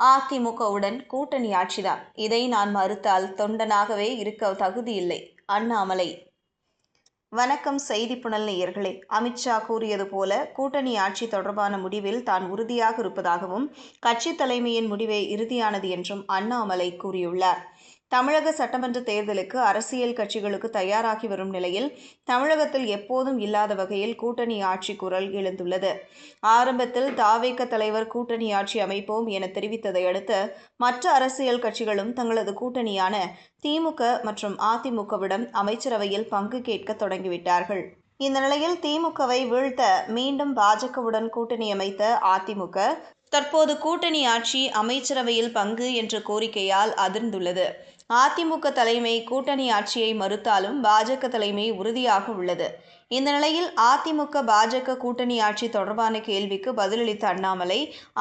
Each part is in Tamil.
அதிமுகவுடன் கூட்டணி ஆட்சிதான். இதை நான் மறுத்தால் தொண்டனாகவே இருக்க தகுதியில்லை. அண்ணாமலை. வணக்கம் செய்தி புனல் நேயர்களே. அமித்ஷா கூறியது போல கூட்டணி ஆட்சி தொடர்பான முடிவில் தான் உறுதியாக இருப்பதாகவும் கட்சி தலைமையின் முடிவே இறுதியானது என்றும் அண்ணாமலை கூறியுள்ளார். தமிழக சட்டமன்ற தேர்தலுக்கு அரசியல் கட்சிகளுக்கு தயாராகி வரும் நிலையில் தமிழகத்தில் எப்போதும் இல்லாத வகையில் கூட்டணி ஆட்சி குரல் எழுந்துள்ளது. ஆரம்பத்தில் தாவேக தலைவர் கூட்டணி ஆட்சி அமைப்போம் என தெரிவித்ததை அடுத்து மற்ற அரசியல் கட்சிகளும் தங்களது கூட்டணியான திமுக மற்றும் அதிமுகவிடம் அமைச்சரவையில் பங்கு கேட்க தொடங்கிவிட்டார்கள். இந்த நிலையில் திமுகவை வீழ்த்த மீண்டும் பாஜகவுடன் கூட்டணி அமைத்த அதிமுக தற்போது கூட்டணி ஆட்சி அமைச்சரவையில் பங்கு என்ற கோரிக்கையால் அதிர்ந்துள்ளது. அதிமுக தலைமை கூட்டணி ஆட்சியை மறுத்தாலும் பாஜக தலைமை உறுதியாக உள்ளது. இந்த நிலையில் அதிமுக பாஜக கூட்டணி ஆட்சி தொடர்பான கேள்விக்கு பதிலளித்த அண்ணாமலை,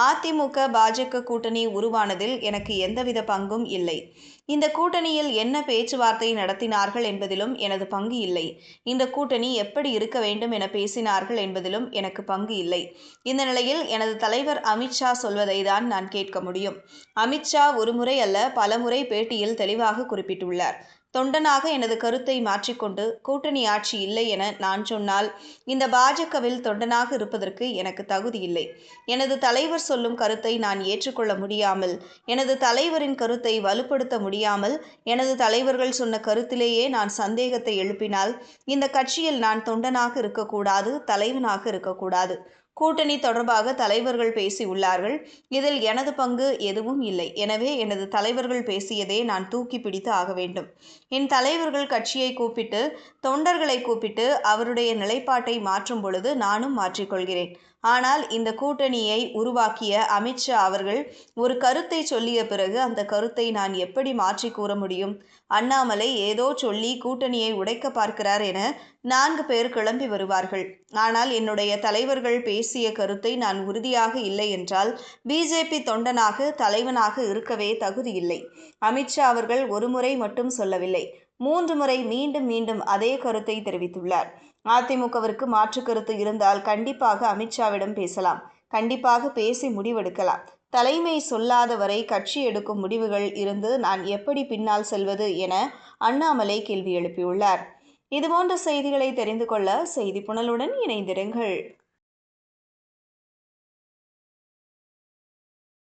அதிமுக பாஜக கூட்டணி உருவானதில் எனக்கு எந்தவித பங்கும் இல்லை. இந்த கூட்டணியில் என்ன பேச்சுவார்த்தை நடத்தினார்கள் என்பதிலும் எனது பங்கு இல்லை. இந்த கூட்டணி எப்படி இருக்க வேண்டும் என பேசினார்கள் என்பதிலும் எனக்கு பங்கு இல்லை. இந்த நிலையில் எனது தலைவர் அமித்ஷா சொல்வதை தான் நான் கேட்க முடியும். அமித்ஷா ஒருமுறை அல்ல பலமுறை பேட்டியில் தெளிவாக குறிப்பிட்டுள்ளார். தொண்டனாக எனது கருத்தை மாற்றிக்கொண்டு கூட்டணி ஆட்சி இல்லை என நான் சொன்னால் இந்த பாஜகவில் தொண்டனாக இருப்பதற்கு எனக்கு தகுதி இல்லை. எனது தலைவர் சொல்லும் கருத்தை நான் ஏற்றுக்கொள்ள முடியாமல், எனது தலைவரின் கருத்தை வலுப்படுத்த முடியாமல், எனது தலைவர்கள் சொன்ன கருத்திலேயே நான் சந்தேகத்தை எழுப்பினால் இந்த கட்சியில் நான் தொண்டனாக இருக்கக்கூடாது, தலைவனாக இருக்கக்கூடாது. கூட்டணி தொடர்பாக தலைவர்கள் பேசியுள்ளார்கள். இதில் எனது பங்கு எதுவும் இல்லை. எனவே எனது தலைவர்கள் பேசியதே நான் தூக்கி பிடித்து ஆக வேண்டும். என் தலைவர்கள் கட்சியை கூப்பிட்டு, தொண்டர்களை கூப்பிட்டு அவருடைய நிலைப்பாட்டை மாற்றும் பொழுது நானும் மாற்றிக்கொள்கிறேன். ஆனால் இந்த கூட்டணியை உருவாக்கிய அமித்ஷா அவர்கள் ஒரு கருத்தை சொல்லிய பிறகு அந்த கருத்தை நான் எப்படி மாற்றி கூற முடியும்? அண்ணாமலை ஏதோ சொல்லி கூட்டணியை உடைக்க பார்க்கிறார் என 4 பேர் கிளம்பி வருவார்கள். ஆனால் என்னுடைய தலைவர்கள் பேசிய கருத்தை நான் உறுதியாக இல்லை என்றால் பிஜேபி தொண்டனாக தலைவனாக இருக்கவே தகுதியில்லை. அமித்ஷா அவர்கள் ஒரு முறை மட்டும் சொல்லவில்லை, 3 முறை மீண்டும் மீண்டும் அதே கருத்தை தெரிவித்துள்ளார். அதிமுகவிற்கு மாற்று கருத்து இருந்தால் கண்டிப்பாக அமித்ஷாவிடம் பேசலாம். கண்டிப்பாக பேசி முடிவெடுக்கலாம். தலைமை சொல்லாத வரை கட்சி எடுக்கும் முடிவுகள் இருந்து நான் எப்படி பின்னால் செல்வது என அண்ணாமலை கேள்வி எழுப்பியுள்ளார். இதுபோன்ற செய்திகளை தெரிந்து கொள்ள செய்தி புனலுடன் இணைந்திருங்கள்.